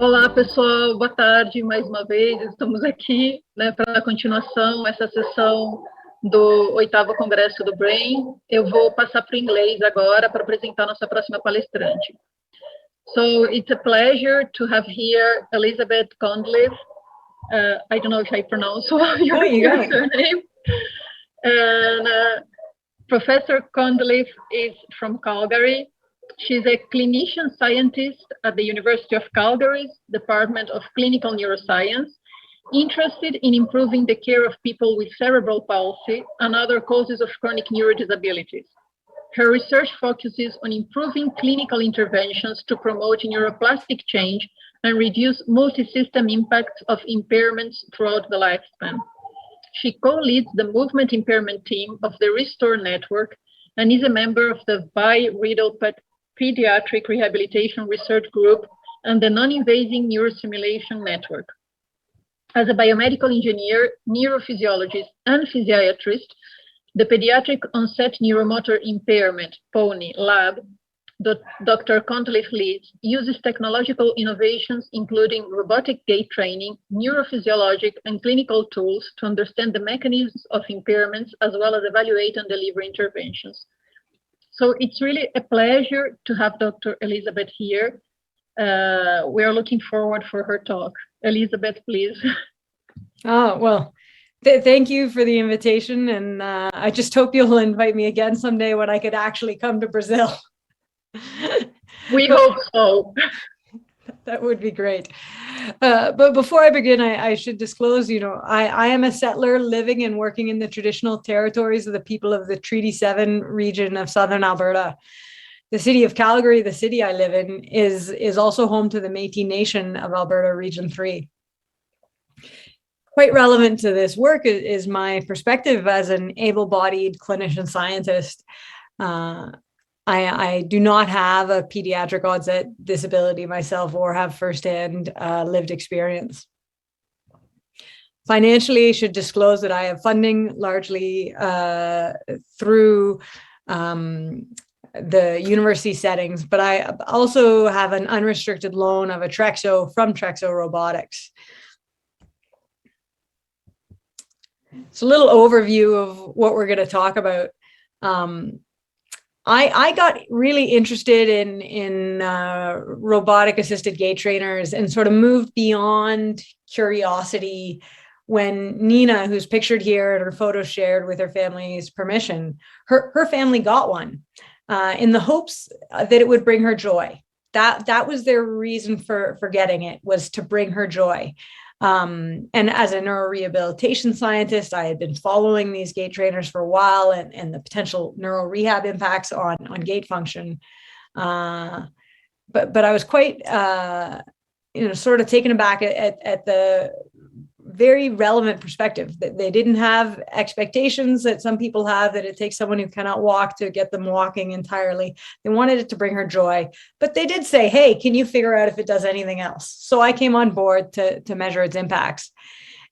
Olá, pessoal, boa tarde mais uma vez. Estamos aqui, né, para a continuação, essa sessão do 8º Congresso do BRAINN. Eu vou passar para o inglês agora para apresentar nossa próxima palestrante. So, it's a pleasure to have here Elizabeth Condliffe. I don't know if I pronounce well your name. And Professor Condliffe is from Calgary. She's a clinician scientist at the University of Calgary's Department of Clinical Neuroscience, interested in improving the care of people with cerebral palsy and other causes of chronic neurodisabilities. Her research focuses on improving clinical interventions to promote neuroplastic change and reduce multi-system impacts of impairments throughout the lifespan. She co-leads the movement impairment team of the Restore Network and is a member of the bi-riddle Pediatric Rehabilitation Research Group and the Non-Invasive Neurostimulation Network. As a biomedical engineer, neurophysiologist, and physiatrist, the Pediatric Onset Neuromotor Impairment, PONI, lab that Dr. Condliffe leads uses technological innovations including robotic gait training, neurophysiologic and clinical tools to understand the mechanisms of impairments as well as evaluate and deliver interventions. So it's really a pleasure to have Dr. Elizabeth here. We are looking forward for her talk. Elizabeth, please. Oh, well, thank you for the invitation. And I just hope you'll invite me again someday when I could actually come to Brazil. We hope so. That would be great. But before I begin, I should disclose, I am a settler living and working in the traditional territories of the people of the Treaty 7 region of Southern Alberta. The city of Calgary, the city I live in, is also home to the Métis Nation of Alberta Region 3. Quite relevant to this work is my perspective as an able-bodied clinician scientist. I do not have a pediatric onset disability myself or have firsthand lived experience. Financially, I should disclose that I have funding largely through the university settings, but I also have an unrestricted loan of a Trexo from Trexo Robotics. It's a little overview of what we're going to talk about. I got really interested in robotic assisted gait trainers and sort of moved beyond curiosity when Nina, who's pictured here and her photo shared with her family's permission, her family got one in the hopes that it would bring her joy. That was their reason for getting it, was to bring her joy. And as a neurorehabilitation scientist, I had been following these gait trainers for a while and the potential neurorehab impacts on gait function. But I was quite, sort of taken aback at the very relevant perspective that they didn't have expectations that some people have, that it takes someone who cannot walk to get them walking entirely. They wanted it to bring her joy, but they did say, hey, can you figure out if it does anything else? So I came on board to measure its impacts.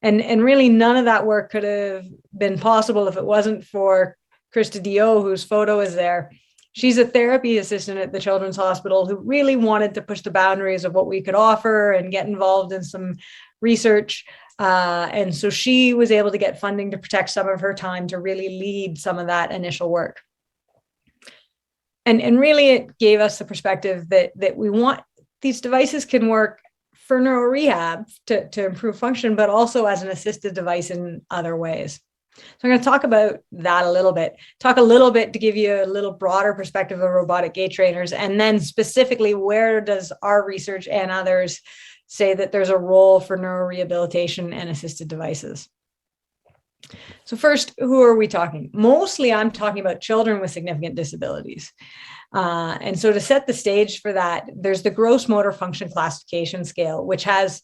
And really none of that work could have been possible if it wasn't for Krista Dio, whose photo is there. She's a therapy assistant at the Children's Hospital who really wanted to push the boundaries of what we could offer and get involved in some research. And so she was able to get funding to protect some of her time to really lead some of that initial work. And really it gave us the perspective that we want these devices can work for neurorehab to improve function, but also as an assisted device in other ways. So I'm going to talk about that a little bit, talk a little bit to give you a little broader perspective of robotic gait trainers, and then specifically where does our research and others say that there's a role for neurorehabilitation and assisted devices. So first, who are we talking? Mostly I'm talking about children with significant disabilities. And so to set the stage for that, there's the gross motor function classification scale, which has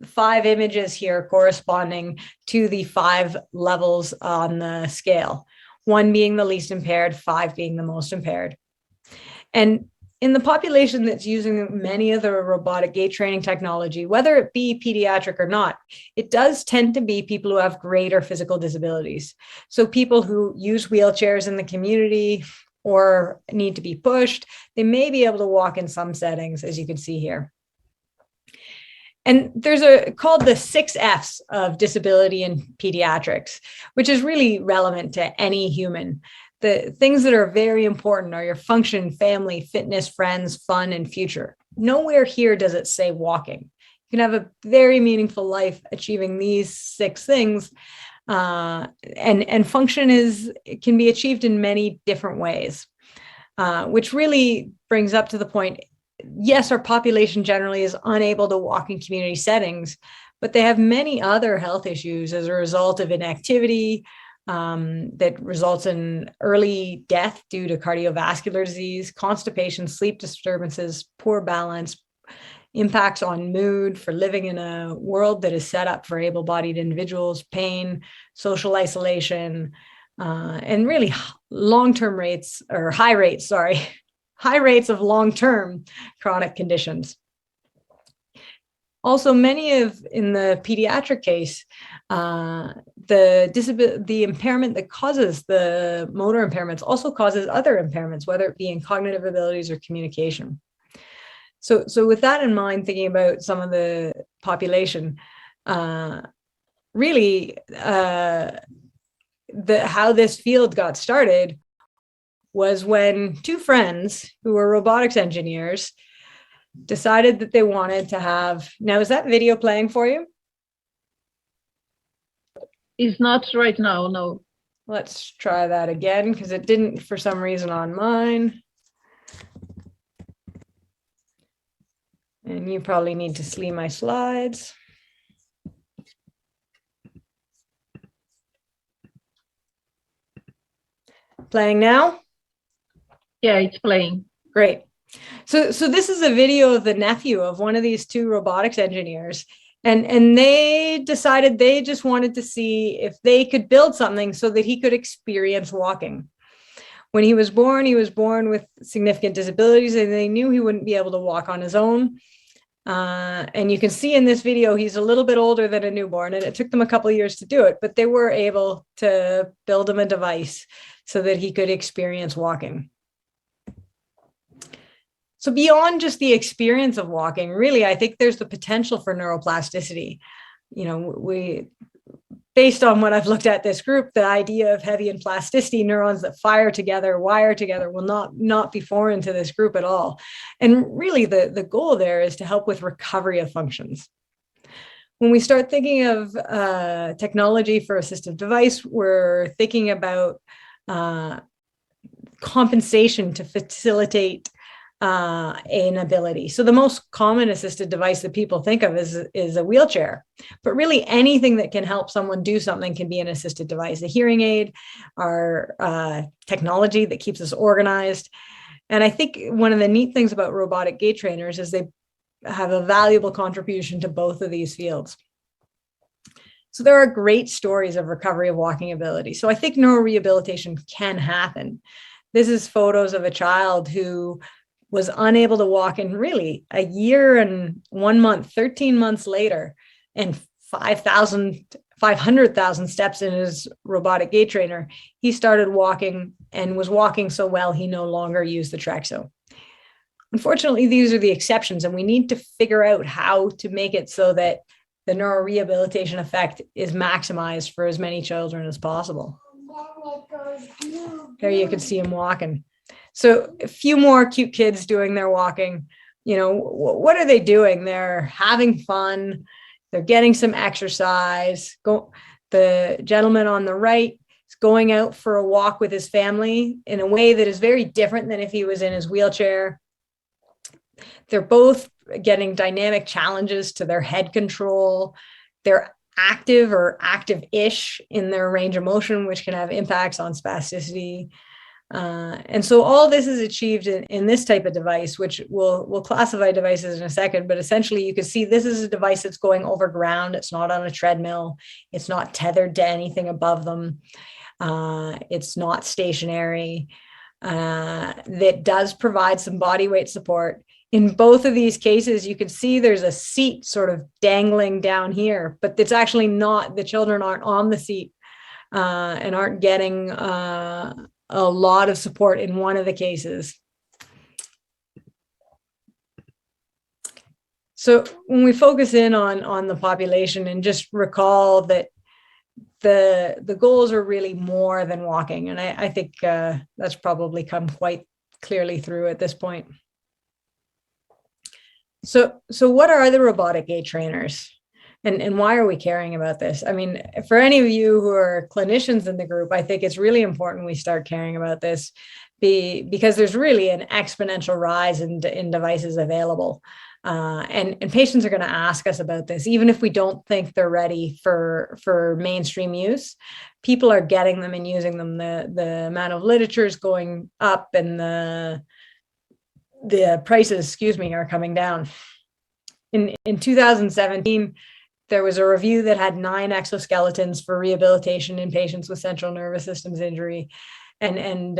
5 images here corresponding to the 5 levels on the scale, 1 being the least impaired, 5 being the most impaired. And in the population that's using many of the robotic gait training technology, whether it be pediatric or not, it does tend to be people who have greater physical disabilities. So people who use wheelchairs in the community or need to be pushed, they may be able to walk in some settings, as you can see here. And there's called the 6 F's of disability in pediatrics, which is really relevant to any human. The things that are very important are your function, family, fitness, friends, fun, and future. Nowhere here does it say walking. You can have a very meaningful life achieving these 6 things. And function can be achieved in many different ways, which really brings up to the point, yes, our population generally is unable to walk in community settings, but they have many other health issues as a result of inactivity, that results in early death due to cardiovascular disease, constipation, sleep disturbances, poor balance, impacts on mood for living in a world that is set up for able-bodied individuals, pain, social isolation, and really long-term rates, or high rates of long-term chronic conditions. Also, in the pediatric case, the impairment that causes the motor impairments also causes other impairments, whether it be in cognitive abilities or communication. So with that in mind, thinking about some of the population, really how this field got started was when 2 friends who were robotics engineers decided that they wanted to have, now is that video playing for you? It's not right now, no. Let's try that again, because it didn't for some reason on mine. And you probably need to see my slides. Playing now? Yeah, it's playing. Great. So this is a video of the nephew of one of these 2 robotics engineers. And they decided they just wanted to see if they could build something so that he could experience walking. When he was born with significant disabilities, and they knew he wouldn't be able to walk on his own. And you can see in this video, he's a little bit older than a newborn, and it took them a couple of years to do it, but they were able to build him a device so that he could experience walking. So beyond just the experience of walking, really, I think there's the potential for neuroplasticity. You know, based on what I've looked at this group, the idea of heavy and plasticity, neurons that fire together, wire together, will not be foreign to this group at all. And really, the goal there is to help with recovery of functions. When we start thinking of technology for assistive device, we're thinking about compensation to facilitate an ability. So the most common assisted device that people think of is a wheelchair, but really anything that can help someone do something can be an assisted device. A hearing aid, our technology that keeps us organized. And I think one of the neat things about robotic gait trainers is they have a valuable contribution to both of these fields. So there are great stories of recovery of walking ability. So I think neurorehabilitation can happen. This is photos of a child who was unable to walk in really a year and 1 month, 13 months later, and 500,000 steps in his robotic gait trainer. He started walking and was walking so well, he no longer used the Trexo. Unfortunately, these are the exceptions, and we need to figure out how to make it so that the neurorehabilitation effect is maximized for as many children as possible. There you can see him walking. So a few more cute kids doing their walking. You know, what are they doing? They're having fun. They're getting some exercise. The gentleman on the right is going out for a walk with his family in a way that is very different than if he was in his wheelchair. They're both getting dynamic challenges to their head control. They're active or active-ish in their range of motion, which can have impacts on spasticity. And so all this is achieved in this type of device, which we'll classify devices in a second, but essentially you can see this is a device that's going over ground. It's not on a treadmill. It's not tethered to anything above them. It's not stationary. That does provide some body weight support. In both of these cases, you can see there's a seat sort of dangling down here, but it's actually not, the children aren't on the seat and aren't getting a lot of support in one of the cases. So when we focus in on the population and just recall that the goals are really more than walking, and I think that's probably come quite clearly through at this point. So what are the robotic gait trainers? And why are we caring about this? I mean, for any of you who are clinicians in the group, I think it's really important we start caring about this because there's really an exponential rise in devices available. And patients are going to ask us about this, even if we don't think they're ready for mainstream use. People are getting them and using them. The amount of literature is going up, and the prices, are coming down. In 2017, there was a review that had 9 exoskeletons for rehabilitation in patients with central nervous system injury. And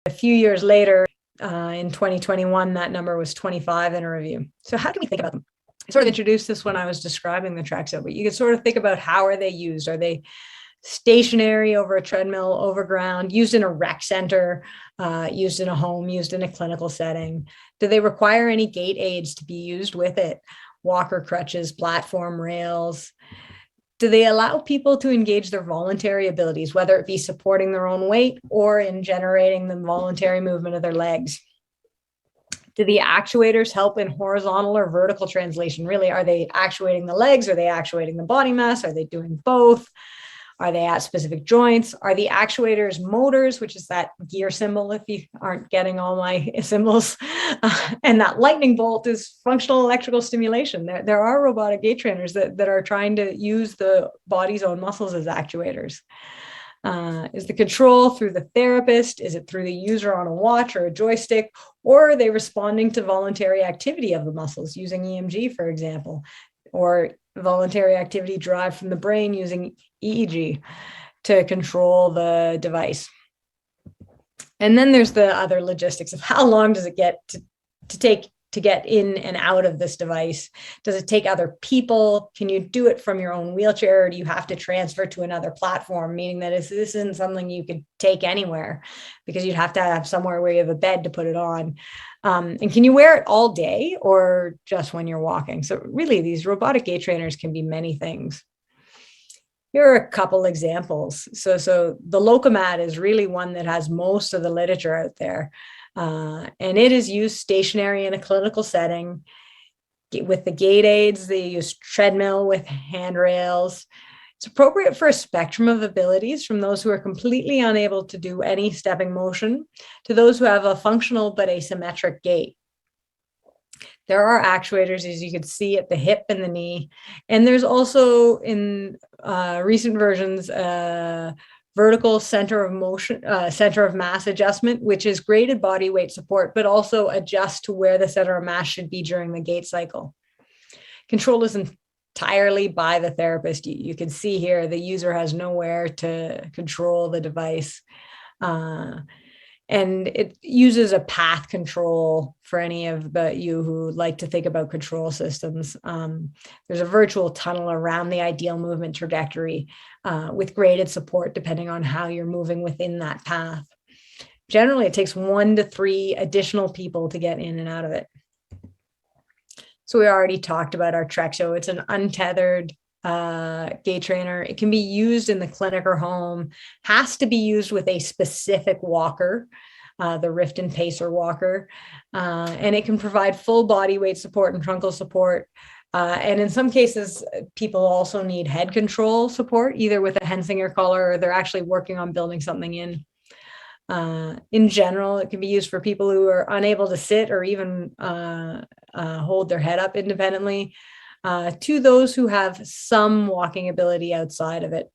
a few years later, in 2021, that number was 25 in a review. So how do we think about them? I sort of introduced this when I was describing the Trexo, but you can sort of think about how are they used? Are they stationary over a treadmill, over ground, used in a rec center, used in a home, used in a clinical setting? Do they require any gait aids to be used with it? Walker crutches, platform rails? Do they allow people to engage their voluntary abilities, whether it be supporting their own weight or in generating the voluntary movement of their legs? Do the actuators help in horizontal or vertical translation? Really, are they actuating the legs? Are they actuating the body mass? Are they doing both? Are they at specific joints? Are the actuators motors, which is that gear symbol if you aren't getting all my symbols? And that lightning bolt is functional electrical stimulation. There are robotic gait trainers that are trying to use the body's own muscles as actuators. Is the control through the therapist? Is it through the user on a watch or a joystick? Or are they responding to voluntary activity of the muscles using EMG, for example, or voluntary activity derived from the brain using EEG to control the device? And then there's the other logistics of how long does it get to take to get in and out of this device? Does it take other people? Can you do it from your own wheelchair, or do you have to transfer to another platform, meaning that this isn't something you could take anywhere because you'd have to have somewhere where you have a bed to put it on? And can you wear it all day or just when you're walking? So really, these robotic gait trainers can be many things. Here are a couple examples. So the Locomat is really one that has most of the literature out there. And it is used stationary in a clinical setting. With the gait aids, they use treadmill with handrails. It's appropriate for a spectrum of abilities, from those who are completely unable to do any stepping motion to those who have a functional but asymmetric gait. There are actuators, as you can see, at the hip and the knee. And there's also, in recent versions, vertical center of motion, center of mass adjustment, which is graded body weight support, but also adjusts to where the center of mass should be during the gait cycle. Control is entirely by the therapist. You can see here the user has nowhere to control the device. And it uses a path control for any of you who like to think about control systems. There's a virtual tunnel around the ideal movement trajectory with graded support depending on how you're moving within that path. Generally, it takes 1 to 3 additional people to get in and out of it. So we already talked about our Trexo. It's an untethered gait trainer. It can be used in the clinic or home, has to be used with a specific walker, the Rift and Pacer walker, and it can provide full body weight support and truncal support. And in some cases, people also need head control support, either with a Hensinger collar or they're actually working on building something in. In general, it can be used for people who are unable to sit or even hold their head up independently, to those who have some walking ability outside of it.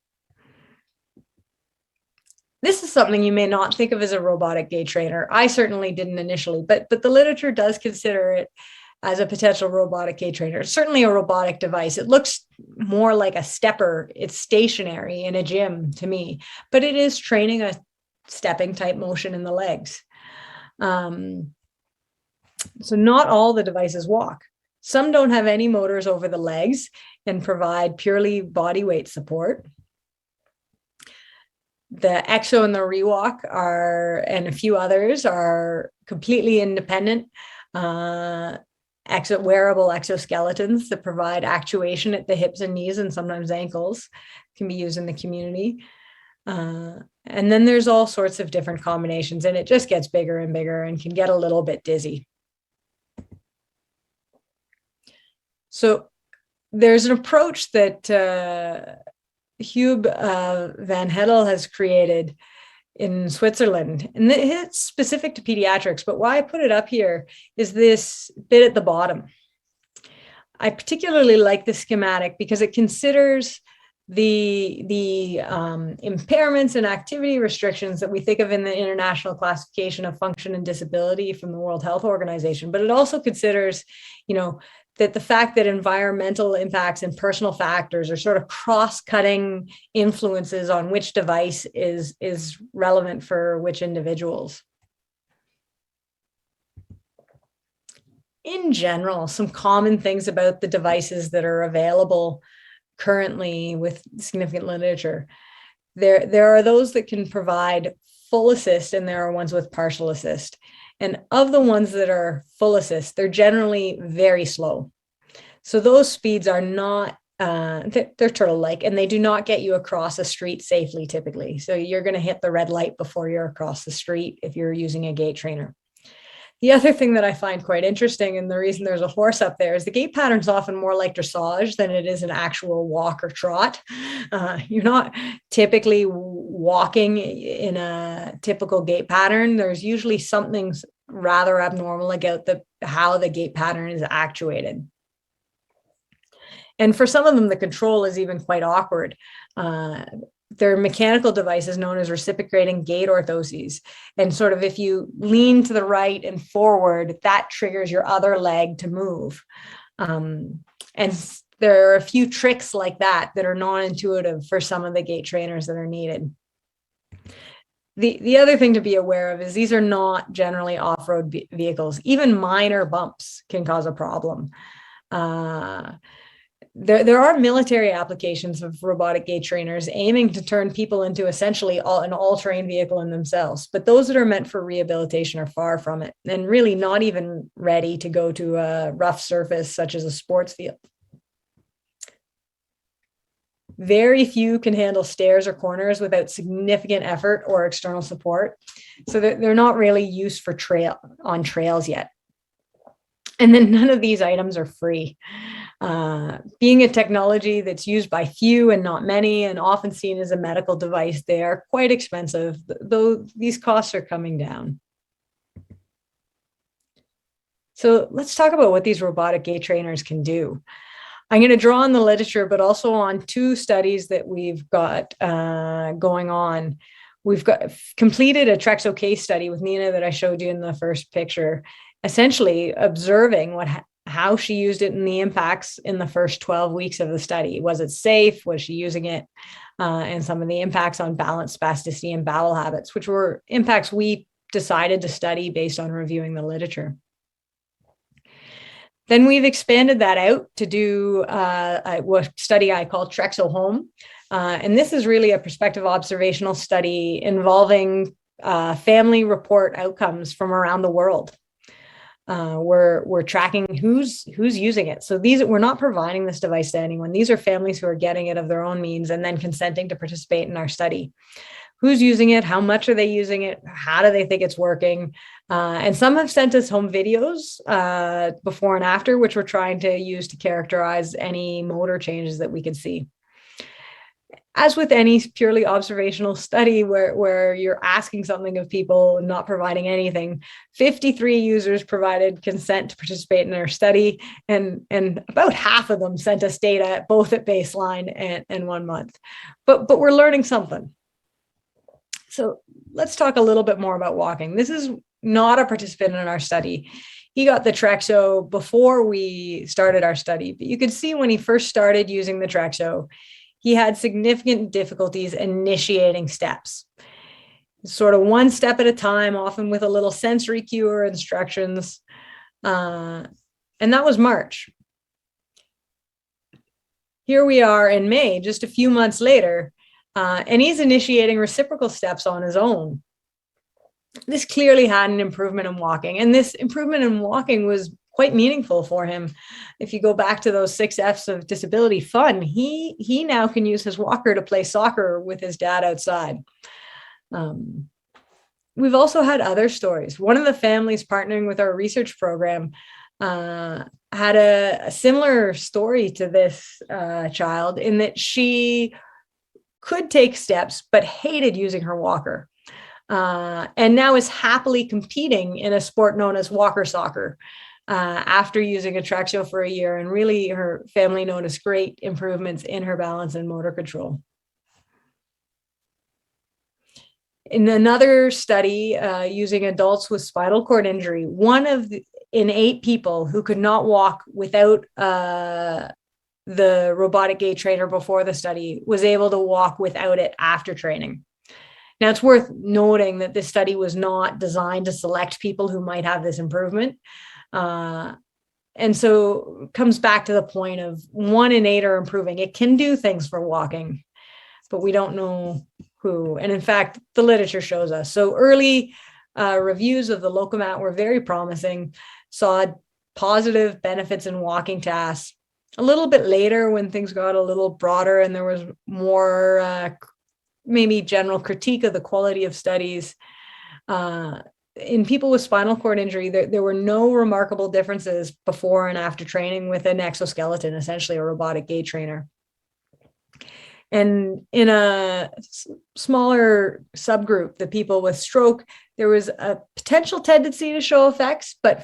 This is something you may not think of as a robotic gait trainer. I certainly didn't initially, but the literature does consider it as a potential robotic gait trainer. It's certainly a robotic device. It looks more like a stepper. It's stationary in a gym to me, but it is training a stepping type motion in the legs. So not all the devices walk. Some don't have any motors over the legs and provide purely body weight support. The Exo and the Rewalk and a few others are completely independent. And wearable exoskeletons that provide actuation at the hips and knees and sometimes ankles, can be used in the community. And then there's all sorts of different combinations, and it just gets bigger and bigger and can get a little bit dizzy. So there's an approach that Hube van Hedel has created in Switzerland, and it's specific to pediatrics, but why I put it up here is this bit at the bottom. I particularly like the schematic because it considers the impairments and activity restrictions that we think of in the International Classification of Function and Disability from the World Health Organization, but it also considers, that the fact that environmental impacts and personal factors are sort of cross-cutting influences on which device is relevant for which individuals. In general, some common things about the devices that are available currently with significant literature. There are those that can provide full assist, and there are ones with partial assist. And of the ones that are full assist, they're generally very slow. So those speeds are not, they're turtle-like, and they do not get you across a street safely typically. So you're going to hit the red light before you're across the street if you're using a gait trainer. The other thing that I find quite interesting, and the reason there's a horse up there, is the gait pattern is often more like dressage than it is an actual walk or trot. You're not typically walking in a typical gait pattern. There's usually something rather abnormal about how the gait pattern is actuated. And for some of them, the control is even quite awkward. They're mechanical devices known as reciprocating gait orthoses. And sort of if you lean to the right and forward, that triggers your other leg to move. And there are a few tricks like that that are non-intuitive for some of the gait trainers that are needed. The other thing to be aware of is these are not generally off-road vehicles. Even minor bumps can cause a problem. There are military applications of robotic gait trainers aiming to turn people into essentially an all-terrain vehicle in themselves, but those that are meant for rehabilitation are far from it, and really not even ready to go to a rough surface such as a sports field. Very few can handle stairs or corners without significant effort or external support, so they're not really used for on trails yet. And then none of these items are free. Being a technology that's used by few and not many, and often seen as a medical device, they are quite expensive, though these costs are coming down. So let's talk about what these robotic gait trainers can do. I'm going to draw on the literature, but also on two studies that we've got going on. We've completed a Trexo case study with Nina that I showed you in the first picture, essentially observing how she used it and the impacts in the first 12 weeks of the study. Was it safe? Was she using it? And some of the impacts on balance, spasticity, and bowel habits, which were impacts we decided to study based on reviewing the literature. Then we've expanded that out to do a study I call Trexo Home. And this is really a prospective observational study involving family report outcomes from around the world. We're tracking who's using it. So we're not providing this device to anyone. These are families who are getting it of their own means and then consenting to participate in our study. Who's using it? How much are they using it? How do they think it's working? And some have sent us home videos before and after, which we're trying to use to characterize any motor changes that we could see. As with any purely observational study where you're asking something of people and not providing anything, 53 users provided consent to participate in our study, and about half of them sent us data both at baseline and 1 month. But we're learning something. So let's talk a little bit more about walking. This is not a participant in our study. He got the Trexo before we started our study, but you could see when he first started using the Trexo, he had significant difficulties initiating steps. Sort of one step at a time, often with a little sensory cue or instructions. And that was March. Here we are in May, just a few months later, and he's initiating reciprocal steps on his own. This clearly had an improvement in walking, and this improvement in walking was quite meaningful for him. If you go back to those 6 F's of disability: fun, he now can use his walker to play soccer with his dad outside. We've also had other stories. One of the families partnering with our research program had a similar story to this child, in that she could take steps but hated using her walker, and now is happily competing in a sport known as walker soccer after using a Traxo for a year, and really her family noticed great improvements in her balance and motor control. In another study using adults with spinal cord injury, in 8 people who could not walk without the robotic gait trainer before the study was able to walk without it after training. Now, it's worth noting that this study was not designed to select people who might have this improvement. And so it comes back to the point of 1 in 8 are improving. It can do things for walking, but we don't know who. And in fact, the literature shows us. So early reviews of the Locomat were very promising, saw positive benefits in walking tasks. A little bit later, when things got a little broader and there was more maybe general critique of the quality of studies, in people with spinal cord injury, there were no remarkable differences before and after training with an exoskeleton, essentially a robotic gait trainer. And in a smaller subgroup, the people with stroke, there was a potential tendency to show effects, but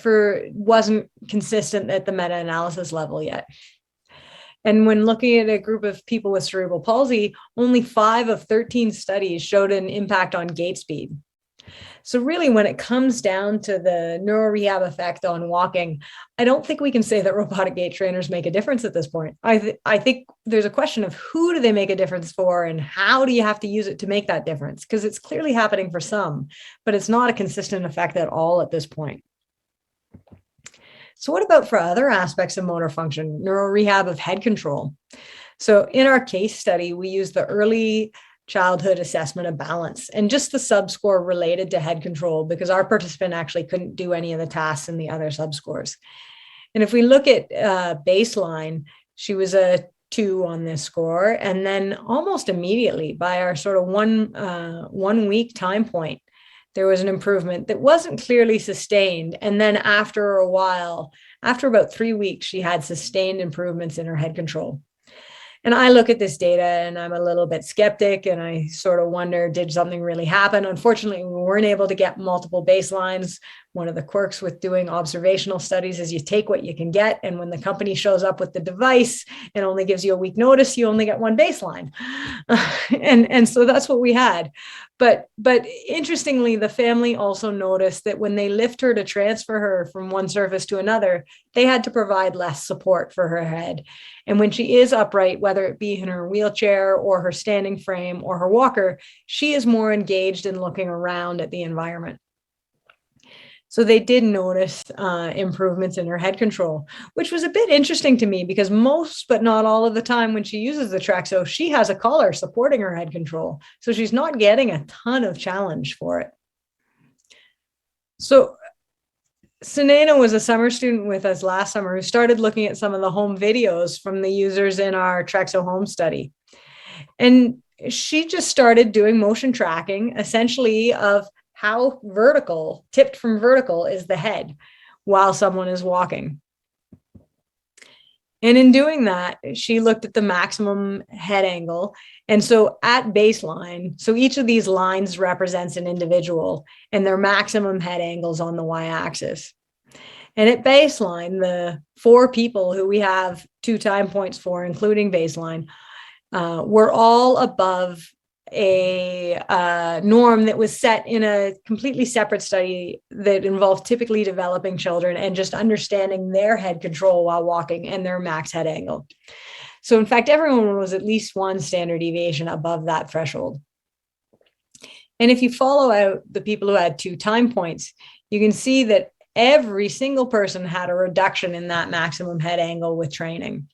wasn't consistent at the meta-analysis level yet. And when looking at a group of people with cerebral palsy, only 5 of 13 studies showed an impact on gait speed. So really, when it comes down to the neurorehab effect on walking, I don't think we can say that robotic gait trainers make a difference at this point. I think there's a question of who do they make a difference for, and how do you have to use it to make that difference? Because it's clearly happening for some, but it's not a consistent effect at all at this point. So what about for other aspects of motor function, neurorehab of head control? So in our case study, we used the early childhood assessment of balance and just the subscore related to head control, because our participant actually couldn't do any of the tasks in the other subscores. And if we look at baseline, she was a 2 on this score. And then almost immediately, by our sort of one week time point, there was an improvement that wasn't clearly sustained. And then after a while, after about 3 weeks, she had sustained improvements in her head control. And I look at this data and I'm a little bit skeptic, and I sort of wonder, did something really happen? Unfortunately, we weren't able to get multiple baselines. One of the quirks with doing observational studies is you take what you can get. And when the company shows up with the device and only gives you a week notice, you only get one baseline. And so that's what we had. But interestingly, the family also noticed that when they lift her to transfer her from one surface to another, they had to provide less support for her head. And when she is upright, whether it be in her wheelchair or her standing frame or her walker, she is more engaged in looking around at the environment. So they did notice improvements in her head control, which was a bit interesting to me, because most, but not all of the time when she uses the Traxo, she has a collar supporting her head control. So she's not getting a ton of challenge for it. So Sunena was a summer student with us last summer who started looking at some of the home videos from the users in our Traxo home study. And she just started doing motion tracking, essentially of how vertical, tipped from vertical, is the head while someone is walking. And in doing that, she looked at the maximum head angle. And so at baseline, so each of these lines represents an individual and their maximum head angles on the y-axis. And at baseline, the 4 people who we have 2 time points for, including baseline, were all above a norm that was set in a completely separate study that involved typically developing children and just understanding their head control while walking and their max head angle. So in fact, everyone was at least 1 standard deviation above that threshold. And if you follow out the people who had 2 time points, you can see that every single person had a reduction in that maximum head angle with training.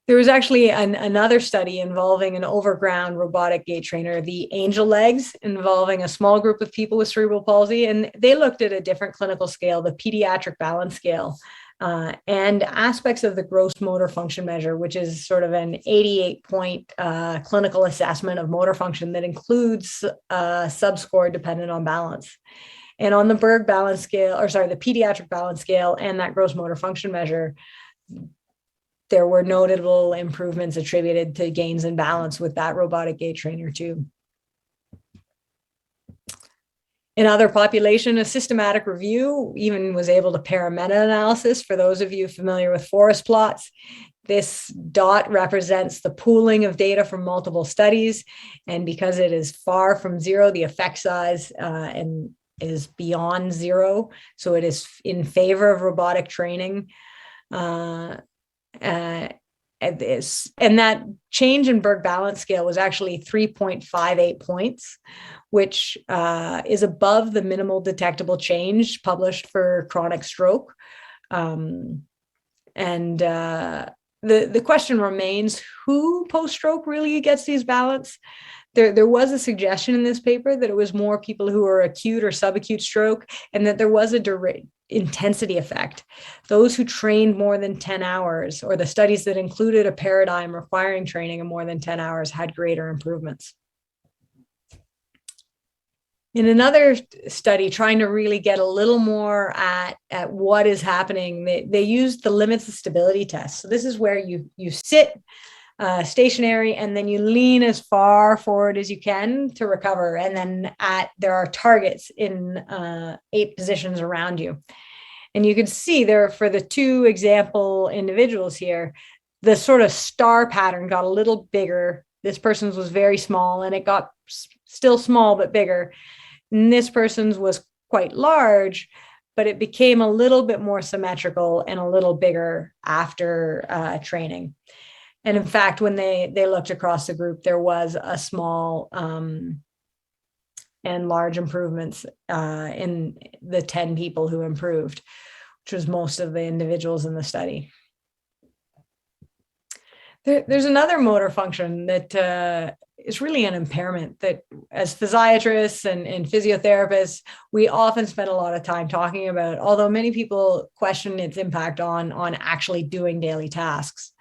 There was actually another study involving an overground robotic gait trainer, the angel legs, involving a small group of people with cerebral palsy. And they looked at a different clinical scale, the pediatric balance scale, and aspects of the gross motor function measure, which is sort of an 88-point clinical assessment of motor function that includes subscore dependent on balance. And on the Berg balance scale, or sorry, the pediatric balance scale and that gross motor function measure, there were notable improvements attributed to gains in balance with that robotic gait trainer too. In other population, a systematic review even was able to pair a meta-analysis. For those of you familiar with forest plots, this dot represents the pooling of data from multiple studies. And because it is far from zero, the effect size and is beyond zero. So it is in favor of robotic training. And that change in Berg balance scale was actually 3.58 points, which is above the minimal detectable change published for chronic stroke. The question remains, who post-stroke really gets these balance? There was a suggestion in this paper that it was more people who are acute or subacute stroke, and that there was a direct intensity effect. Those who trained more than 10 hours, or the studies that included a paradigm requiring training of more than 10 hours, had greater improvements. In another study, trying to really get a little more at what is happening, they used the limits of stability test. So this is where you sit stationary, and then you lean as far forward as you can to recover. And then there are targets in 8 positions around you. And you can see there, for the 2 example individuals here, the sort of star pattern got a little bigger. This person's was very small, and it got still small but bigger. And this person's was quite large, but it became a little bit more symmetrical and a little bigger after training. And in fact, when they looked across the group, there was a small and large improvements in the 10 people who improved, which was most of the individuals in the study. There's another motor function that is really an impairment that, as physiatrists and physiotherapists, we often spend a lot of time talking about, although many people question its impact on actually doing daily tasks.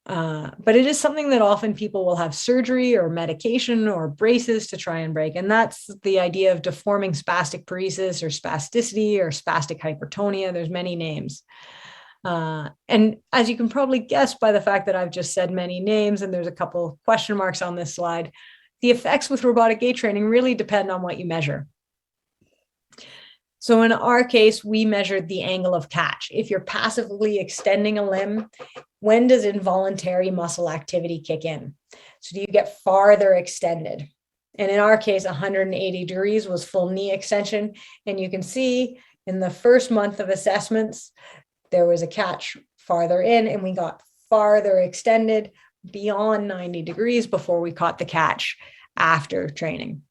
But it is something that often people will have surgery or medication or braces to try and break. And that's the idea of deforming spastic paresis or spasticity or spastic hypertonia. There's many names. And as you can probably guess by the fact that I've just said many names, and there's a couple question marks on this slide, the effects with robotic gait training really depend on what you measure. So in our case, we measured the angle of catch. If you're passively extending a limb, when does involuntary muscle activity kick in? So do you get farther extended? And in our case, 180 degrees was full knee extension. And you can see in the first month of assessments, there was a catch farther in, and we got farther extended beyond 90 degrees before we caught the catch after training.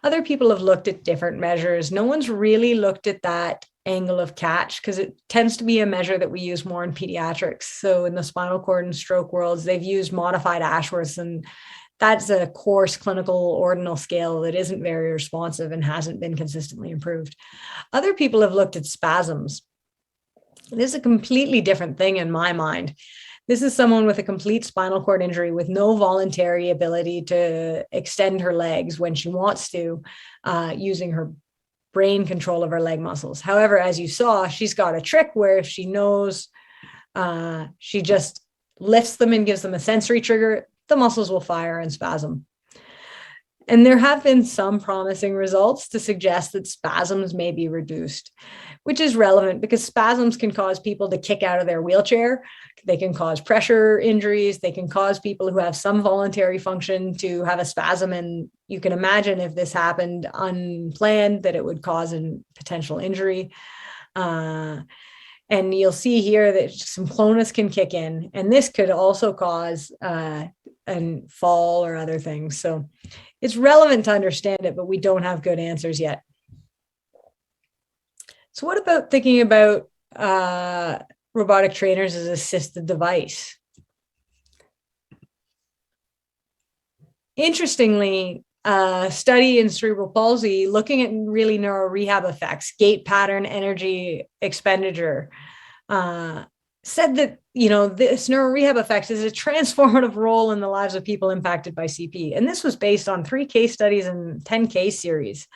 Other people have looked at different measures. No one's really looked at that angle of catch because it tends to be a measure that we use more in pediatrics. So in the spinal cord and stroke worlds, they've used modified Ashworth, and that's a coarse clinical ordinal scale that isn't very responsive and hasn't been consistently improved. Other people have looked at spasms. This is a completely different thing in my mind. This is someone with a complete spinal cord injury with no voluntary ability to extend her legs when she wants to, using her brain control of her leg muscles. However, as you saw, she's got a trick where if she knows, she just lifts them and gives them a sensory trigger, the muscles will fire and spasm. And there have been some promising results to suggest that spasms may be reduced, which is relevant because spasms can cause people to kick out of their wheelchair. They can cause pressure injuries. They can cause people who have some voluntary function to have a spasm. And you can imagine if this happened unplanned, that it would cause a potential injury. And you'll see here that some clonus can kick in, and this could also cause a fall or other things. So it's relevant to understand it, but we don't have good answers yet. So what about thinking about robotic trainers as an assisted device? interestingly, a study in cerebral palsy looking at really neurorehab effects, gait pattern, energy expenditure, said that, this neurorehab effect is a transformative role in the lives of people impacted by CP. And this was based on 3 case studies and 10 case series.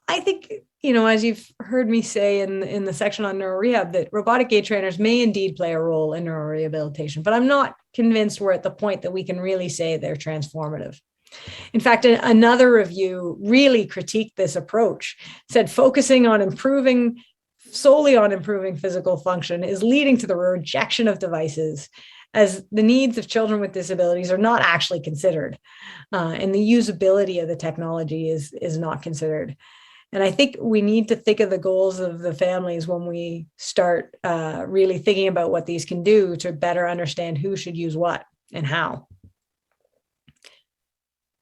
I think, as you've heard me say in the section on neurorehab, that robotic gait trainers may indeed play a role in neurorehabilitation, but I'm not convinced we're at the point that we can really say they're transformative. In fact, another review really critiqued this approach, said focusing solely on improving physical function is leading to the rejection of devices, as the needs of children with disabilities are not actually considered, and the usability of the technology is not considered. And I think we need to think of the goals of the families when we start really thinking about what these can do to better understand who should use what and how.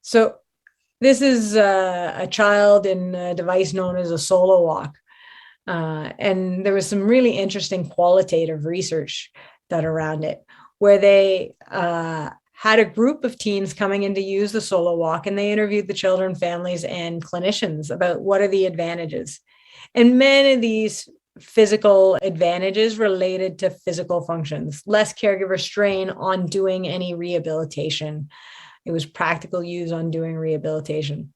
So this is a child in a device known as a solo walk. And there was some really interesting qualitative research done around it, where they had a group of teens coming in to use the solo walk, and they interviewed the children, families, and clinicians about what are the advantages. And many of these physical advantages related to physical functions, less caregiver strain on doing any rehabilitation. It was practical use on doing rehabilitation.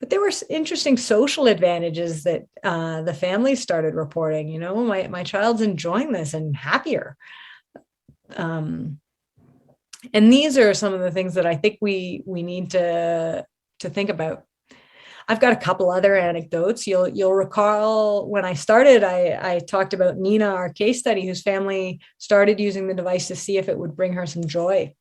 But there were interesting social advantages that the families started reporting. My child's enjoying this and happier. And these are some of the things that I think we need to think about. I've got a couple other anecdotes. You'll recall when I started, I talked about Nina, our case study, whose family started using the device to see if it would bring her some joy.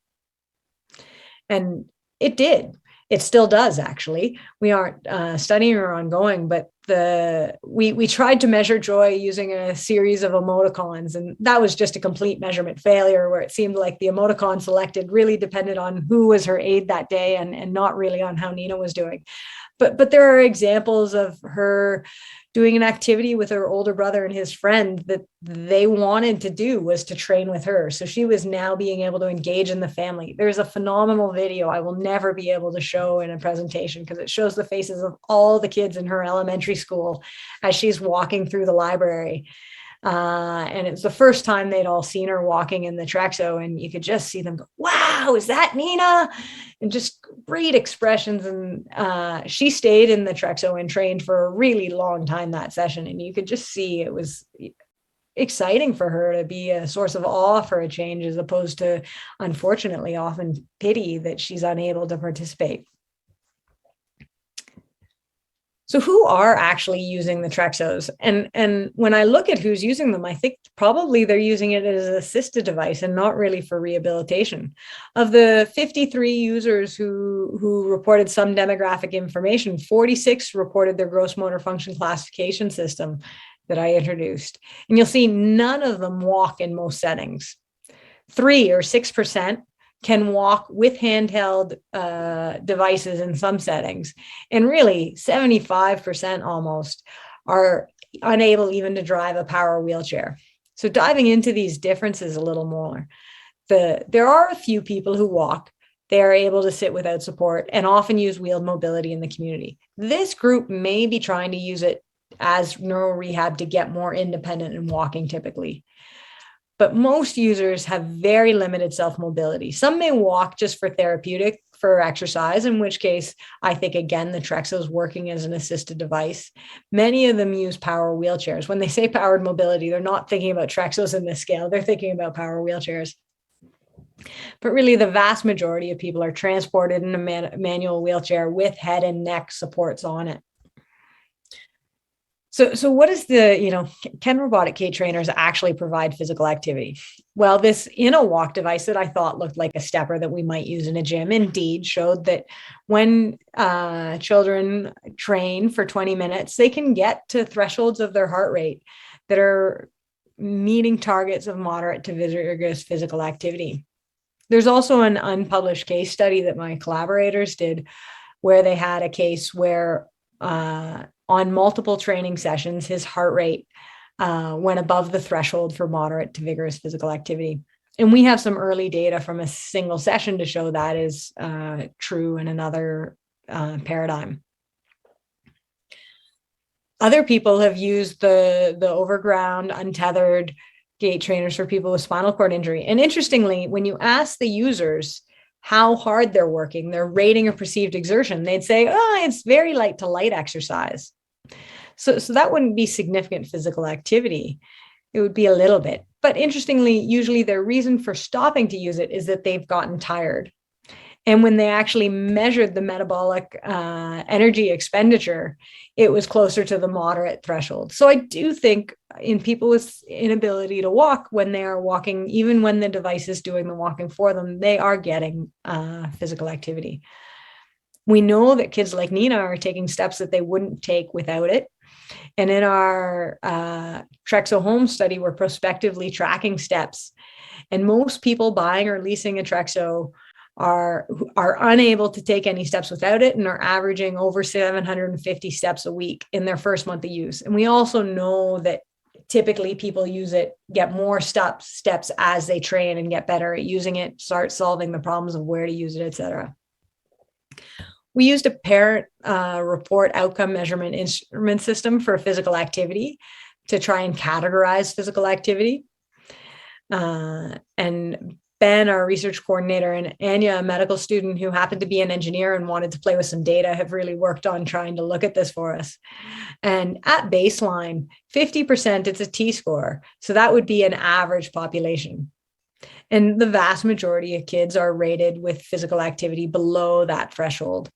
And it did. It still does, actually. We aren't studying or ongoing, but we tried to measure joy using a series of emoticons, and that was just a complete measurement failure, where it seemed like the emoticon selected really depended on who was her aide that day and not really on how Nina was doing. But there are examples of her doing an activity with her older brother and his friend that they wanted to do was to train with her. So she was now being able to engage in the family. There's a phenomenal video I will never be able to show in a presentation, because it shows the faces of all the kids in her elementary school as she's walking through the library. And it's the first time they'd all seen her walking in the Trexo, and you could just see them go, wow, is that Nina? And just great expressions. And she stayed in the Trexo and trained for a really long time that session. And you could just see it was exciting for her to be a source of awe for a change, as opposed to, unfortunately, often pity that she's unable to participate. So who are actually using the Trexos? And when I look at who's using them, I think probably they're using it as an assisted device and not really for rehabilitation. Of the 53 users who reported some demographic information, 46 reported their gross motor function classification system that I introduced. And you'll see none of them walk in most settings. 3 or 6% can walk with handheld devices in some settings. And really 75% almost are unable even to drive a power wheelchair. So diving into these differences a little more, there are a few people who walk. They are able to sit without support and often use wheeled mobility in the community. This group may be trying to use it as neurorehab to get more independent in walking typically. But most users have very limited self-mobility. Some may walk just for therapeutic, for exercise, in which case I think, again, the Trexo is working as an assisted device. Many of them use power wheelchairs. When they say powered mobility, they're not thinking about Trexos in this scale. They're thinking about power wheelchairs. But really, the vast majority of people are transported in a manual wheelchair with head and neck supports on it. So what is can robotic gait trainers actually provide physical activity? Well, this in-a-walk device that I thought looked like a stepper that we might use in a gym indeed showed that when children train for 20 minutes, they can get to thresholds of their heart rate that are meeting targets of moderate to vigorous physical activity. There's also an unpublished case study that my collaborators did, where they had a case where on multiple training sessions, his heart rate went above the threshold for moderate to vigorous physical activity. And we have some early data from a single session to show that is true in another paradigm. Other people have used the overground, untethered gait trainers for people with spinal cord injury. And interestingly, when you ask the users how hard they're working, their rating of perceived exertion, they'd say, oh, it's very light to light exercise. So that wouldn't be significant physical activity. It would be a little bit. But interestingly, usually their reason for stopping to use it is that they've gotten tired. And when they actually measured the metabolic energy expenditure, it was closer to the moderate threshold. So I do think in people with inability to walk, when they are walking, even when the device is doing the walking for them, they are getting physical activity. We know that kids like Nina are taking steps that they wouldn't take without it. And in our Trexo Home study, we're prospectively tracking steps. And most people buying or leasing a Trexo are unable to take any steps without it and are averaging over 750 steps a week in their first month of use. And we also know that typically people use it, get more steps as they train and get better at using it, start solving the problems of where to use it, etc. We used a parent report outcome measurement instrument system for physical activity to try and categorize physical activity. And Ben, our research coordinator, and Anya, a medical student who happened to be an engineer and wanted to play with some data, have really worked on trying to look at this for us. And at baseline, 50%, it's a T-score. So that would be an average population. And the vast majority of kids are rated with physical activity below that threshold.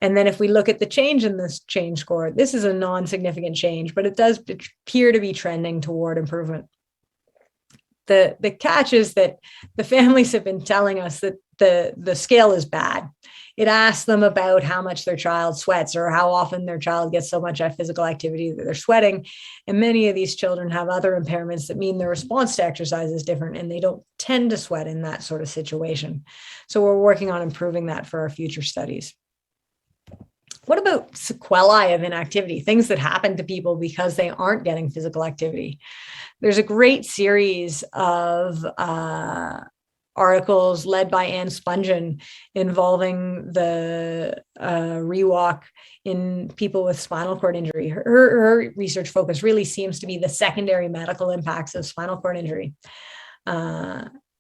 And then if we look at the change in this change score, this is a non-significant change, but it does appear to be trending toward improvement. The catch is that the families have been telling us that the scale is bad. It asks them about how much their child sweats or how often their child gets so much physical activity that they're sweating. And many of these children have other impairments that mean their response to exercise is different and they don't tend to sweat in that sort of situation. So we're working on improving that for our future studies. What about sequelae of inactivity, things that happen to people because they aren't getting physical activity? There's a great series of articles led by Anne Spungen involving the rewalk in people with spinal cord injury. Her research focus really seems to be the secondary medical impacts of spinal cord injury.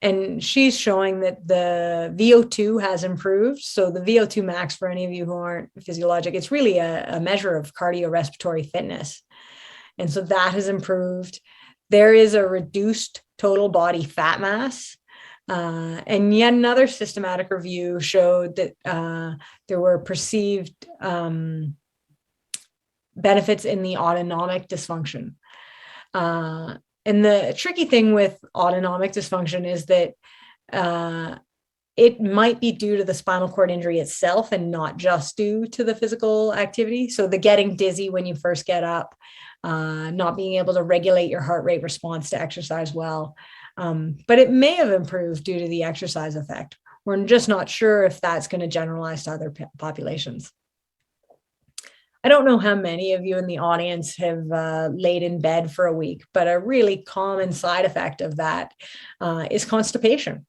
And she's showing that the VO2 has improved. So the VO2 max, for any of you who aren't physiologic, it's really a measure of cardiorespiratory fitness. And so that has improved. There is a reduced total body fat mass. And yet another systematic review showed that there were perceived benefits in the autonomic dysfunction. And the tricky thing with autonomic dysfunction is that it might be due to the spinal cord injury itself and not just due to the physical activity. So the getting dizzy when you first get up, not being able to regulate your heart rate response to exercise well. But it may have improved due to the exercise effect. We're just not sure if that's going to generalize to other populations. I don't know how many of you in the audience have laid in bed for a week, but a really common side effect of that is constipation.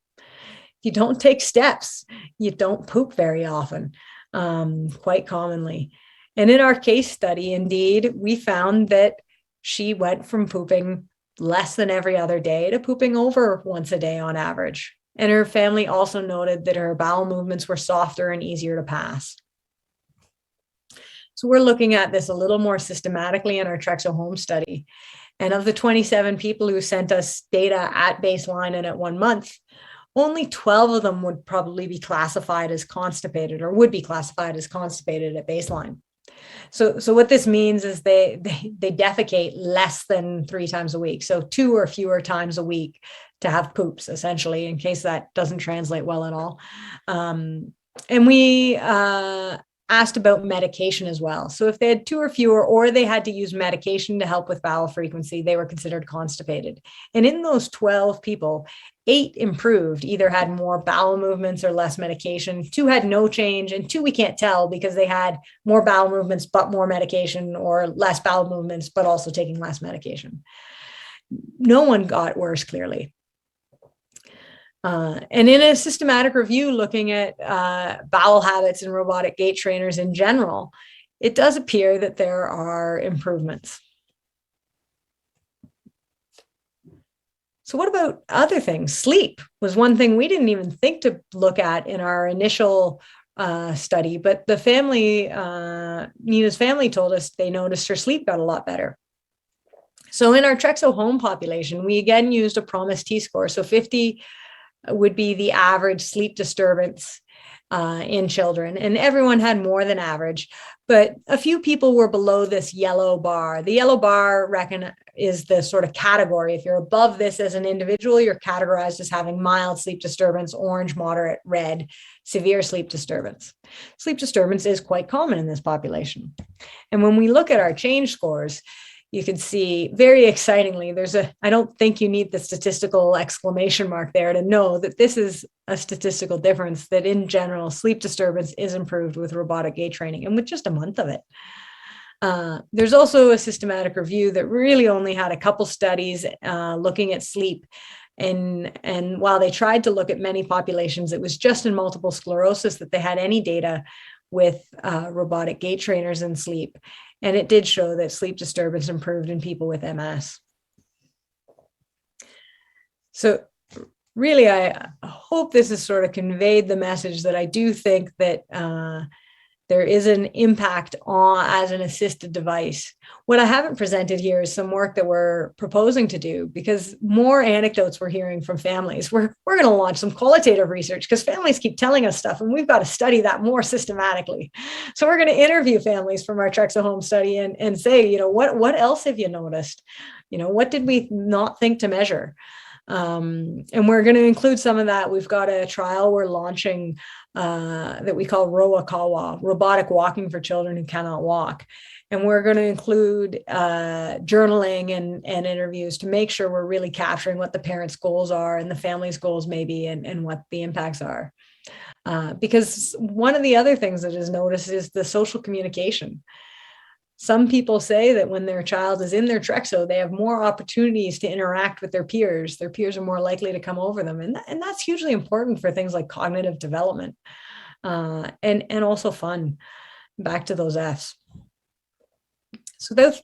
You don't take steps, you don't poop very often, quite commonly. And in our case study, indeed, we found that she went from pooping less than every other day to pooping over once a day on average. And her family also noted that her bowel movements were softer and easier to pass. So we're looking at this a little more systematically in our Trexo Home study. And of the 27 people who sent us data at baseline and at 1 month, only 12 of them would probably be classified as constipated or would be classified as constipated at baseline. So what this means is they defecate less than 3 times a week. So 2 or fewer times a week to have poops, essentially, in case that doesn't translate well at all. And we asked about medication as well. So if they had 2 or fewer, or they had to use medication to help with bowel frequency, they were considered constipated. And in those 12 people, 8 improved, either had more bowel movements or less medication. 2 had no change, and 2 we can't tell because they had more bowel movements but more medication, or less bowel movements but also taking less medication. No one got worse, clearly. And in a systematic review looking at bowel habits and robotic gait trainers in general, it does appear that there are improvements. So what about other things? Sleep was one thing we didn't even think to look at in our initial study, but the family, Nina's family told us they noticed her sleep got a lot better. So in our Trexo home population, we again used a PROMIS T-score. So 50 would be the average sleep disturbance in children, and everyone had more than average, but a few people were below this yellow bar. The yellow bar is the sort of category. If you're above this as an individual, you're categorized as having mild sleep disturbance, orange, moderate, red, severe sleep disturbance. Sleep disturbance is quite common in this population. And when we look at our change scores, you can see very excitingly, I don't think you need the statistical exclamation mark there to know that this is a statistical difference, that in general, sleep disturbance is improved with robotic gait training and with just a month of it. There's also a systematic review that really only had a couple studies looking at sleep. And while they tried to look at many populations, it was just in multiple sclerosis that they had any data with robotic gait trainers and sleep. And it did show that sleep disturbance improved in people with MS. So really, I hope this has sort of conveyed the message that I do think that there is an impact as an assisted device. What I haven't presented here is some work that we're proposing to do, because more anecdotes we're hearing from families. We're going to launch some qualitative research because families keep telling us stuff and we've got to study that more systematically. So we're going to interview families from our Trexo home study and say, what else have you noticed? What did we not think to measure? And we're going to include some of that. We've got a trial we're launching that we call Roakawa, robotic walking for children who cannot walk. And we're going to include journaling and interviews to make sure we're really capturing what the parents' goals are and the family's goals maybe, and what the impacts are. Because one of the other things that is noticed is the social communication. Some people say that when their child is in their Trexo, they have more opportunities to interact with their peers. Their peers are more likely to come over them. And that's hugely important for things like cognitive development and also fun. Back to those Fs. So without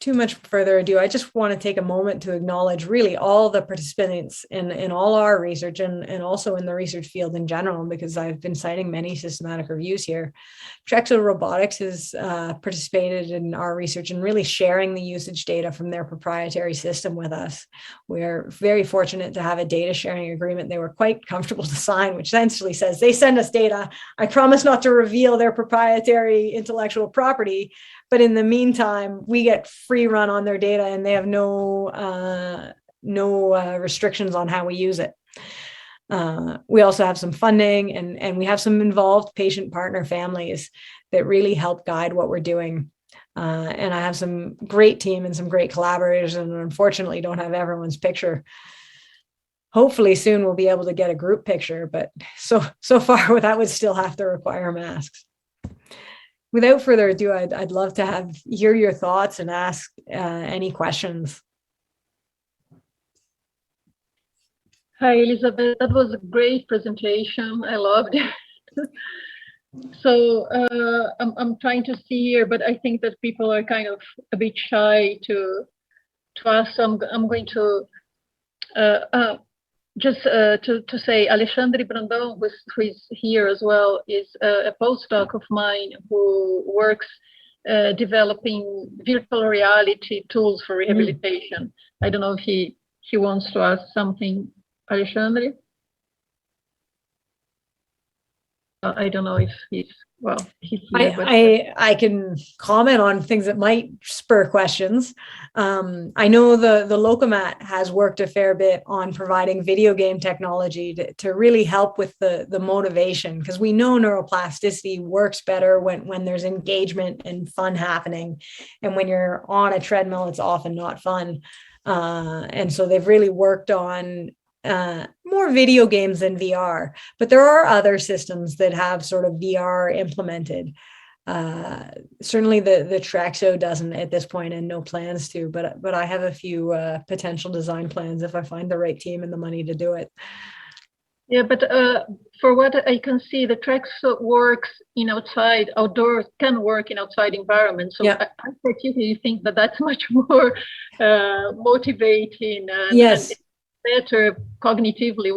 too much further ado, I just want to take a moment to acknowledge really all the participants in all our research and also in the research field in general, because I've been citing many systematic reviews here. Trexo Robotics has participated in our research and really sharing the usage data from their proprietary system with us. We're very fortunate to have a data sharing agreement they were quite comfortable to sign, which essentially says they send us data. I promise not to reveal their proprietary intellectual property, but in the meantime, we get free run on their data and they have no restrictions on how we use it. We also have some funding and we have some involved patient partner families that really help guide what we're doing. And I have some great team and some great collaborators, and unfortunately don't have everyone's picture. Hopefully soon we'll be able to get a group picture, but so far that would still have to require masks. Without further ado, I'd love to hear your thoughts and ask any questions. Hi, Elizabeth. That was a great presentation. I loved it. So I'm trying to see here, but I think that people are kind of a bit shy to ask. So I'm going to just to say, Alexandre Brandão, who is here as well, is a postdoc of mine who works developing virtual reality tools for rehabilitation. I don't know if he wants to ask something, Alexandre. I don't know if he's here. I can comment on things that might spur questions. I know the Locomat has worked a fair bit on providing video game technology to really help with the motivation, because we know neuroplasticity works better when there's engagement and fun happening. And when you're on a treadmill, it's often not fun. And so they've really worked on more video games than VR, but there are other systems that have sort of VR implemented. Certainly the Trexo doesn't at this point, and no plans to, but I have a few potential design plans if I find the right team and the money to do it. Yeah, but for what I can see, the Traxo works in outdoors, can work in outside environments. So Yeah. I particularly think that that's much more motivating and Yes. better cognitively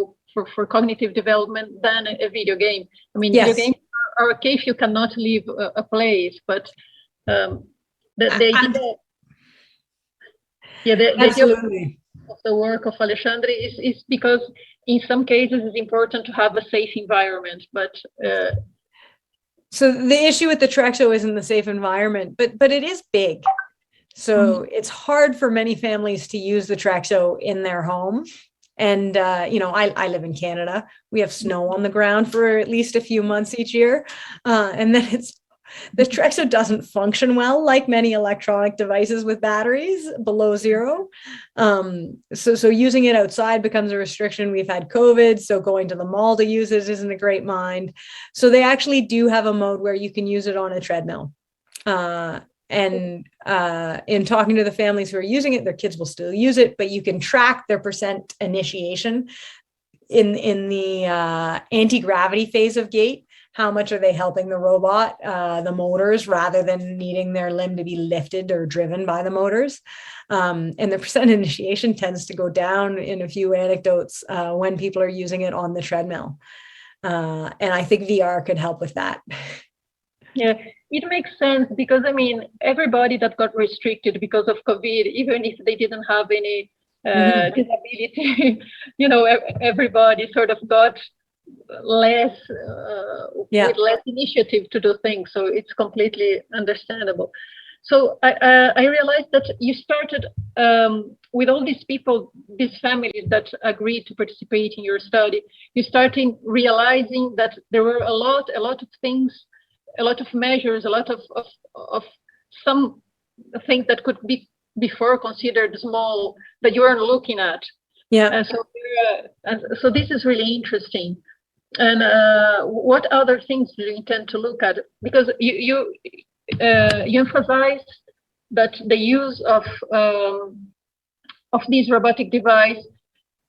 for cognitive development than a video game. I mean, video Yes. games are okay if you cannot leave a place, but the idea, yeah, the idea Absolutely. of the work of Alexandre is because in some cases it's important to have a safe environment, but so the issue with the Trexo isn't the safe environment, but it is big. So it's hard for many families to use the Trexo in their home. And, I live in Canada. We have snow on the ground for at least a few months each year. And then the Trexo doesn't function well, like many electronic devices with batteries below zero. So using it outside becomes a restriction. We've had COVID, so going to the mall to use it isn't a great mind. So they actually do have a mode where you can use it on a treadmill. And in talking to the families who are using it, their kids will still use it, but you can track their percent initiation in the anti-gravity phase of Gait. How much are they helping the robot, the motors, rather than needing their limb to be lifted or driven by the motors? And the percent initiation tends to go down in a few anecdotes when people are using it on the treadmill. And I think VR could help with that. Yeah, it makes sense because, I mean, everybody that got restricted because of COVID, even if they didn't have any disability, everybody sort of got less with less initiative to do things. So it's completely understandable. So I realized that you started with all these people, these families that agreed to participate in your study. You started realizing that there were a lot of things, a lot of measures, a lot of some things that could be before considered small that you weren't looking at. Yeah. And so this is really interesting. And what other things do you intend to look at? Because you emphasize that the use of these robotic device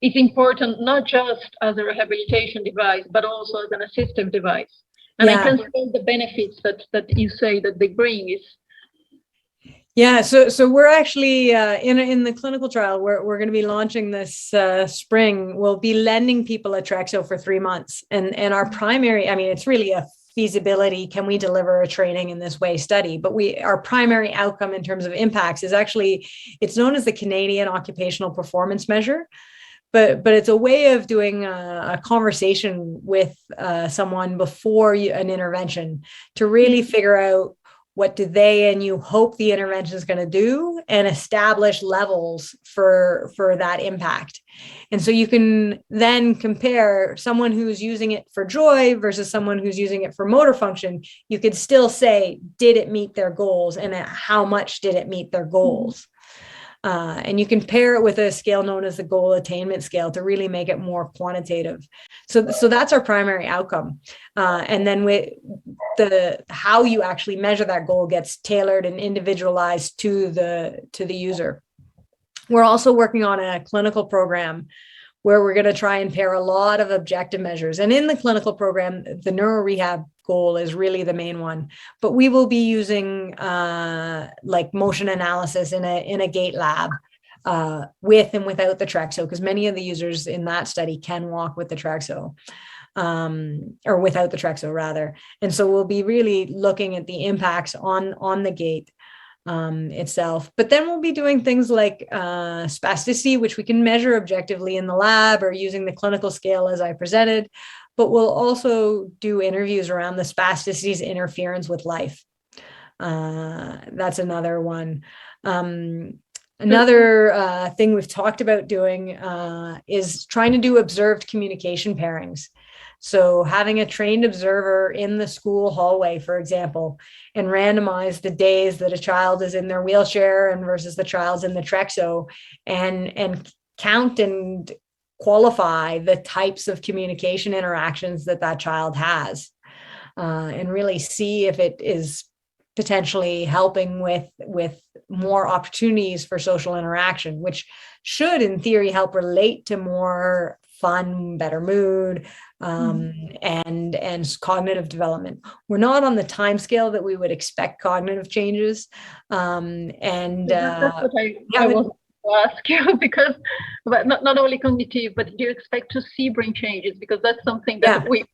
is important, not just as a rehabilitation device, but also as an assistive device. And I can see the benefits that you say that they bring is. Yeah, so we're actually in the clinical trial. We're going to be launching this spring. We'll be lending people a Trexo for 3 months, and our primary, I mean, it's really a feasibility. Can we deliver a training in this way study? But our primary outcome in terms of impacts is actually, it's known as the Canadian Occupational Performance Measure. But it's a way of doing a conversation with someone before an intervention to really figure out what do they and you hope the intervention is going to do and establish levels for that impact. And so you can then compare someone who's using it for joy versus someone who's using it for motor function. You could still say, did it meet their goals, and how much did it meet their goals? And you can pair it with a scale known as the goal attainment scale to really make it more quantitative. So that's our primary outcome. And then with how you actually measure that goal gets tailored and individualized to the user. We're also working on a clinical program where we're going to try and pair a lot of objective measures. And in the clinical program, the neurorehab goal is really the main one, but we will be using like motion analysis in a Gait lab with and without the Trexo, because many of the users in that study can walk with the Trexo or without the Trexo rather. And so we'll be really looking at the impacts on the Gait itself. But then we'll be doing things like spasticity, which we can measure objectively in the lab or using the clinical scale as I presented. But we'll also do interviews around the spasticity's interference with life. That's another one. Another thing we've talked about doing is trying to do observed communication pairings. So having a trained observer in the school hallway, for example, and randomize the days that a child is in their wheelchair and versus the child's in the Trexo, and count and qualify the types of communication interactions that child has, and really see if it is potentially helping with more opportunities for social interaction, which should in theory help relate to more fun, better mood, and cognitive development. We're not on the time scale that we would expect cognitive changes. That's what I was to ask you, because but not only cognitive, but do you expect to see brain changes? Because that's something that we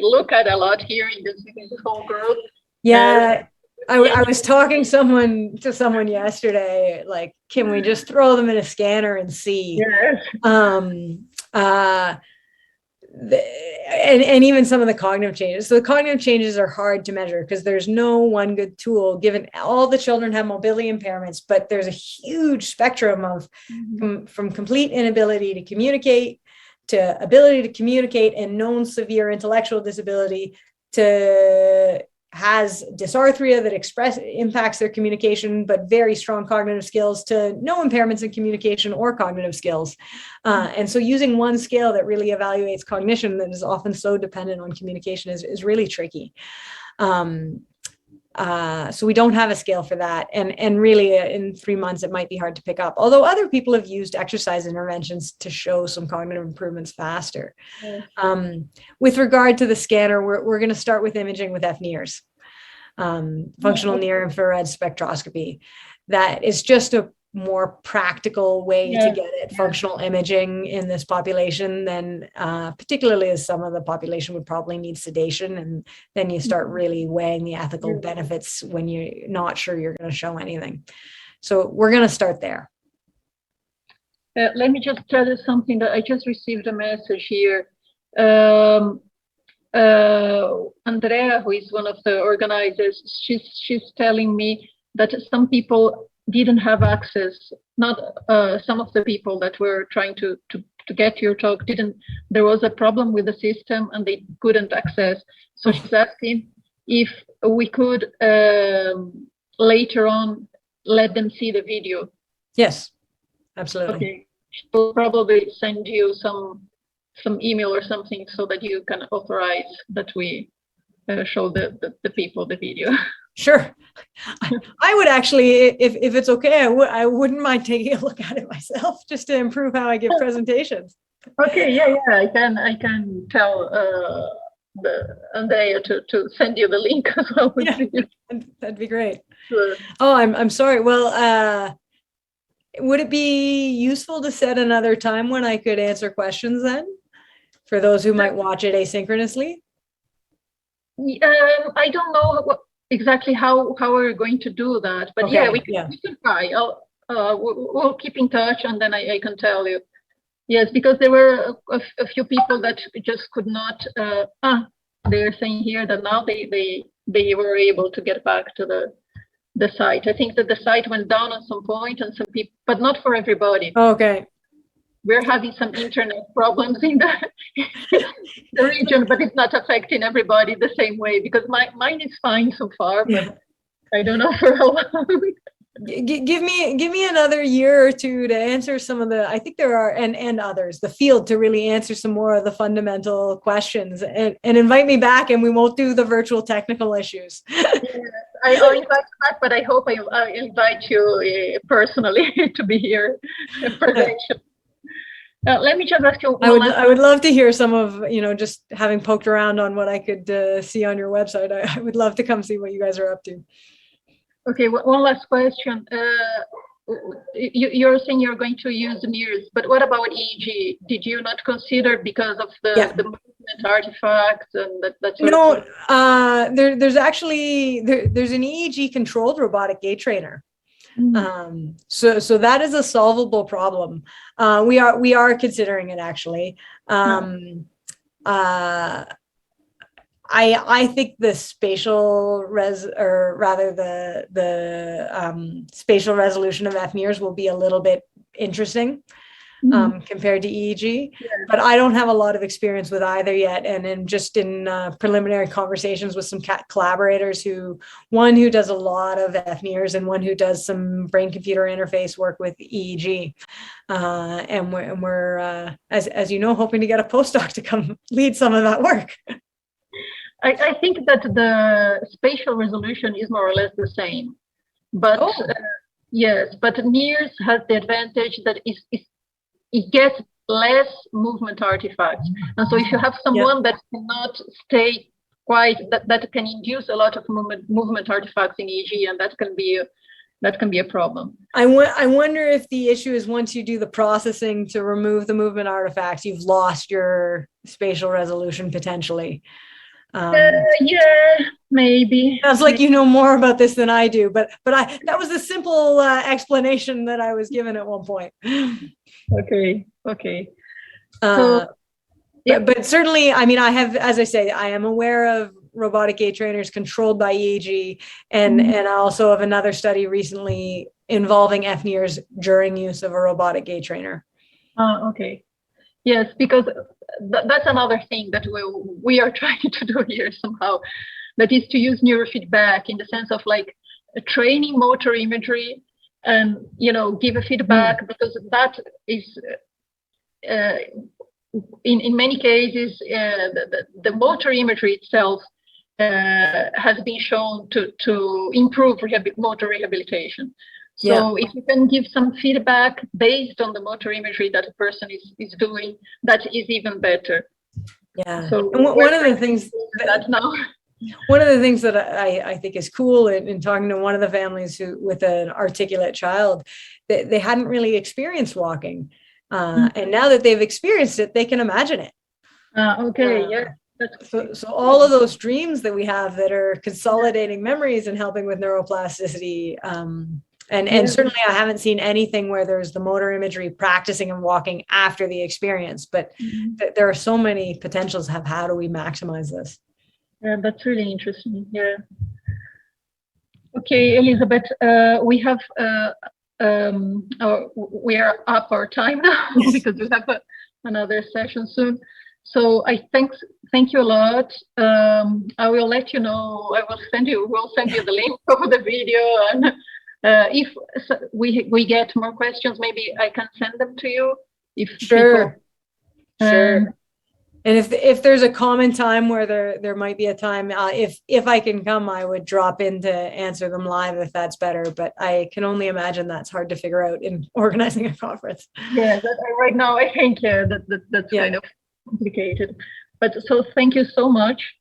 look at a lot here in this whole group. Yeah. I was talking to someone yesterday, like, can we just throw them in a scanner and see? Yes. And even some of the cognitive changes. So the cognitive changes are hard to measure because there's no one good tool, given all the children have mobility impairments, but there's a huge spectrum of from complete inability to communicate to ability to communicate and known severe intellectual disability to has dysarthria that impacts their communication, but very strong cognitive skills, to no impairments in communication or cognitive skills. And so using one scale that really evaluates cognition that is often so dependent on communication is really tricky. So we don't have a scale for that. And really in 3 months, it might be hard to pick up. Although other people have used exercise interventions to show some cognitive improvements faster. With regard to the scanner, we're going to start with imaging with FNIRS, functional near infrared spectroscopy. That is just a more practical way to get at functional imaging in this population than particularly as some of the population would probably need sedation, and then you start really weighing the ethical benefits when you're not sure you're going to show anything. So we're going to start there. Let me just tell you something that I just received a message here. Andrea, who is one of the organizers, she's telling me that some people didn't have access. Not some of the people that were trying to get your talk didn't. There was a problem with the system and they couldn't access. So she's asking if we could later on let them see the video. Yes, absolutely. Okay, she'll probably send you some email or something so that you can authorize that we show the people the video. Sure. I would actually, if it's okay, I wouldn't mind taking a look at it myself just to improve how I give presentations. Okay, yeah, I can tell Andrea to send you the link as well. Yeah, that'd be great. Sure. Oh, I'm sorry. Well, would it be useful to set another time when I could answer questions then, for those who might watch it asynchronously? I don't know exactly how we're going to do that, but okay, we can try. We'll keep in touch, and then I can tell you. Yes, because there were a few people that just could not. They're saying here that now they were able to get back to the site. I think that the site went down at some point, and some people, but not for everybody. Okay. We're having some internet problems in the region, but it's not affecting everybody the same way, because mine is fine so far, but I don't know for how long. Give me another year or two to answer some of the, I think there are, and others, the field, to really answer some more of the fundamental questions, and invite me back, and we won't do the virtual technical issues. Yes, I'll invite you back, but I hope I'll invite you personally to be here presentation. Let me just ask you. I would love to hear some of, just having poked around on what I could see on your website. I would love to come see what you guys are up to. Okay, one last question. You're saying you're going to use NIRS, but what about EEG? Did you not consider because of the movement artifacts and that sort of thing? There's actually there's an EEG controlled robotic gait trainer. So that is a solvable problem. We are considering it, actually. I think the spatial spatial resolution of FNIRS will be a little bit interesting compared to EEG, but I don't have a lot of experience with either yet. And in preliminary conversations with some collaborators, one who does a lot of FNIRS and one who does some brain-computer interface work with EEG. And we're as you know, hoping to get a postdoc to come lead some of that work. I think that the spatial resolution is more or less the same, but yes, but NIRS has the advantage that it gets less movement artifacts. And so if you have someone that cannot stay quite, that can induce a lot of movement artifacts in EEG, and that can be a problem. I wonder if the issue is once you do the processing to remove the movement artifacts, you've lost your spatial resolution potentially. Yeah, maybe. Sounds like you know more about this than I do, but that was the simple explanation that I was given at one point. Okay. But certainly, I mean, I have, as I say, I am aware of robotic gait trainers controlled by EEG, and I also have another study recently involving FNIRS during use of a robotic gait trainer. Okay. Yes, because that's another thing that we are trying to do here somehow, that is to use neurofeedback in the sense of like training motor imagery and, give a feedback, because that is, in many cases, the motor imagery itself has been shown to improve motor rehabilitation. So if you can give some feedback based on the motor imagery that a person is doing, that is even better. Yeah. So one of the things that I think is cool in talking to one of the families with an articulate child, they hadn't really experienced walking. And now that they've experienced it, they can imagine it. So all of those dreams that we have that are consolidating memories and helping with neuroplasticity, and certainly I haven't seen anything where there's the motor imagery practicing and walking after the experience, but there are so many potentials of how do we maximize this. Yeah, that's really interesting. Yeah. Okay, Elizabeth, we have we are up our time now because we have another session soon. So I thank you a lot. I will let you know. We'll send you the link of the video, and if we get more questions, maybe I can send them to you. Sure. And if there's a common time where there might be a time, if I can come, I would drop in to answer them live if that's better. But I can only imagine that's hard to figure out in organizing a conference. Yeah, right now I think that's kind of complicated. But so thank you so much.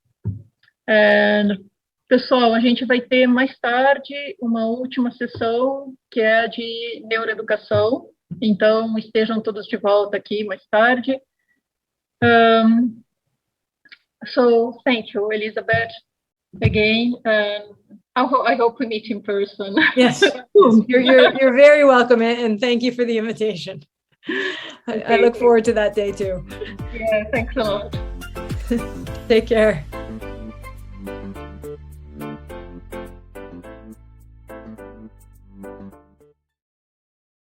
And pessoal, a gente vai ter mais tarde uma última sessão que é de neuroeducação. Então estejam todos de volta aqui mais tarde. So thank you, Elizabeth, again. I hope we meet in person. Yes, you're very welcome, and thank you for the invitation. Okay. I look forward to that day too. Yeah, thanks a lot. Take care.